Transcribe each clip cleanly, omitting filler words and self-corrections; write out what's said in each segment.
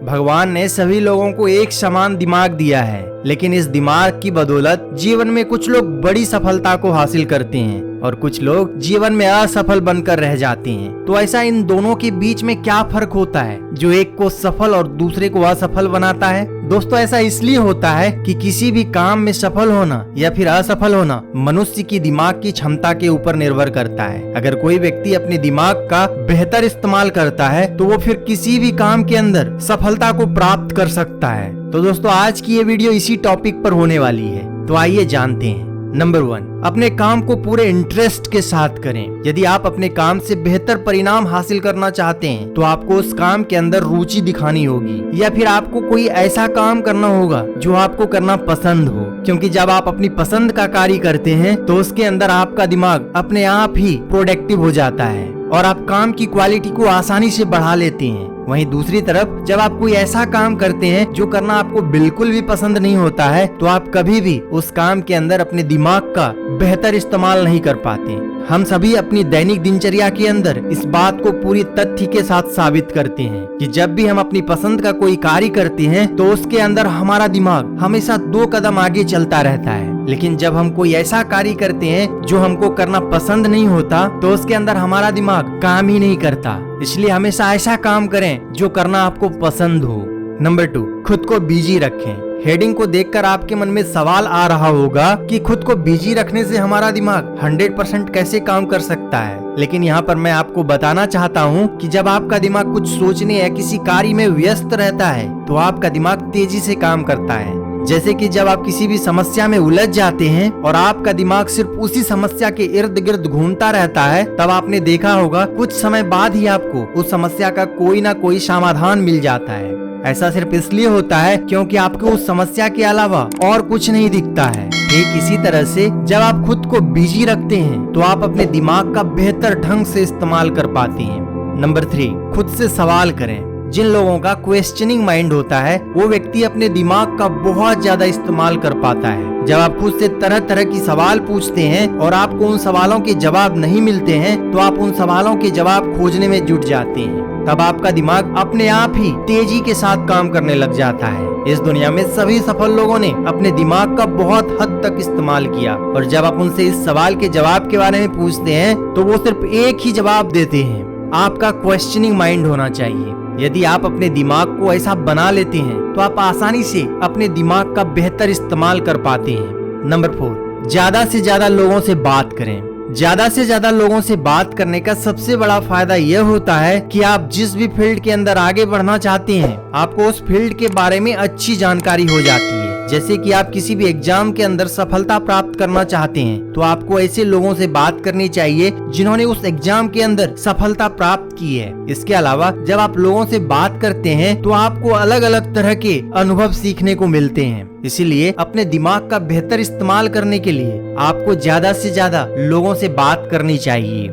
भगवान ने सभी लोगों को एक समान दिमाग दिया है, लेकिन इस दिमाग की बदौलत जीवन में कुछ लोग बड़ी सफलता को हासिल करते हैं और कुछ लोग जीवन में असफल बनकर रह जाते हैं। तो ऐसा इन दोनों के बीच में क्या फर्क होता है जो एक को सफल और दूसरे को असफल बनाता है? दोस्तों, ऐसा इसलिए होता है कि किसी भी काम में सफल होना या फिर असफल होना मनुष्य की दिमाग की क्षमता के ऊपर निर्भर करता है। अगर कोई व्यक्ति अपने दिमाग का बेहतर इस्तेमाल करता है तो वो फिर किसी भी काम के अंदर सफलता को प्राप्त कर सकता है। तो दोस्तों, आज की ये वीडियो इसी टॉपिक पर होने वाली है, तो आइए जानते हैं। नंबर 1, अपने काम को पूरे इंटरेस्ट के साथ करें। यदि आप अपने काम से बेहतर परिणाम हासिल करना चाहते हैं तो आपको उस काम के अंदर रुचि दिखानी होगी या फिर आपको कोई ऐसा काम करना होगा जो आपको करना पसंद हो, क्योंकि जब आप अपनी पसंद का कार्य करते हैं तो उसके अंदर आपका दिमाग अपने आप ही प्रोडक्टिव हो जाता है और आप काम की क्वालिटी को आसानी से बढ़ा लेते हैं। वहीं दूसरी तरफ जब आप कोई ऐसा काम करते हैं जो करना आपको बिल्कुल भी पसंद नहीं होता है तो आप कभी भी उस काम के अंदर अपने दिमाग का बेहतर इस्तेमाल नहीं कर पाते। हम सभी अपनी दैनिक दिनचर्या के अंदर इस बात को पूरी तथ्य के साथ साबित करते हैं कि जब भी हम अपनी पसंद का कोई कार्य करते हैं तो उसके अंदर हमारा दिमाग हमेशा 2 कदम आगे चलता रहता है, लेकिन जब हम कोई ऐसा कार्य करते हैं जो हमको करना पसंद नहीं होता तो उसके अंदर हमारा दिमाग काम ही नहीं करता। इसलिए हमेशा ऐसा काम करें जो करना आपको पसंद हो। नंबर 2, खुद को बिजी रखें। हेडिंग को देखकर आपके मन में सवाल आ रहा होगा कि खुद को बिजी रखने से हमारा दिमाग 100% कैसे काम कर सकता है, लेकिन यहाँ पर मैं आपको बताना चाहता हूँ कि जब आपका दिमाग कुछ सोचने या किसी कार्य में व्यस्त रहता है तो आपका दिमाग तेजी से काम करता है। जैसे कि जब आप किसी भी समस्या में उलझ जाते हैं और आपका दिमाग सिर्फ उसी समस्या के इर्द गिर्द घूमता रहता है, तब आपने देखा होगा कुछ समय बाद ही आपको उस समस्या का कोई ना कोई समाधान मिल जाता है। ऐसा सिर्फ इसलिए होता है क्योंकि आपको उस समस्या के अलावा और कुछ नहीं दिखता है। ठीक इसी तरह से जब आप खुद को बिजी रखते हैं तो आप अपने दिमाग का बेहतर ढंग से इस्तेमाल कर पाते हैं। नंबर 3, खुद से सवाल करें। जिन लोगों का क्वेश्चनिंग माइंड होता है वो व्यक्ति अपने दिमाग का बहुत ज्यादा इस्तेमाल कर पाता है। जब आप खुद से तरह तरह की सवाल पूछते हैं और आपको उन सवालों के जवाब नहीं मिलते हैं तो आप उन सवालों के जवाब खोजने में जुट जाते हैं। तब आपका दिमाग अपने आप ही तेजी के साथ काम करने लग जाता है। इस दुनिया में सभी सफल लोगों ने अपने दिमाग का बहुत हद तक इस्तेमाल किया और जब आप उनसे इस सवाल के जवाब के बारे में पूछते हैं तो वो सिर्फ एक ही जवाब देते हैं, आपका क्वेश्चनिंग माइंड होना चाहिए। यदि आप अपने दिमाग को ऐसा बना लेते हैं तो आप आसानी से अपने दिमाग का बेहतर इस्तेमाल कर पाते हैं। नंबर 4, ज्यादा से ज्यादा लोगों से बात करें। ज्यादा से ज्यादा लोगों से बात करने का सबसे बड़ा फायदा यह होता है कि आप जिस भी फील्ड के अंदर आगे बढ़ना चाहते हैं आपको उस फील्ड के बारे में अच्छी जानकारी हो जाती है। जैसे कि आप किसी भी एग्जाम के अंदर सफलता प्राप्त करना चाहते हैं तो आपको ऐसे लोगों से बात करनी चाहिए जिन्होंने उस एग्जाम के अंदर सफलता प्राप्त की है। इसके अलावा जब आप लोगों से बात करते हैं तो आपको अलग अलग तरह के अनुभव सीखने को मिलते हैं। इसीलिए अपने दिमाग का बेहतर इस्तेमाल करने के लिए आपको ज्यादा से ज्यादा लोगों से बात करनी चाहिए।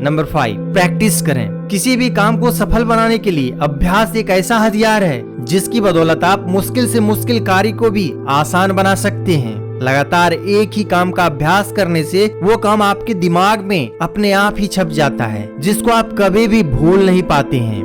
नंबर 5, प्रैक्टिस करें। किसी भी काम को सफल बनाने के लिए अभ्यास एक ऐसा हथियार है जिसकी बदौलत आप मुश्किल से मुश्किल कार्य को भी आसान बना सकते हैं। लगातार एक ही काम का अभ्यास करने से वो काम आपके दिमाग में अपने आप ही छप जाता है जिसको आप कभी भी भूल नहीं पाते हैं।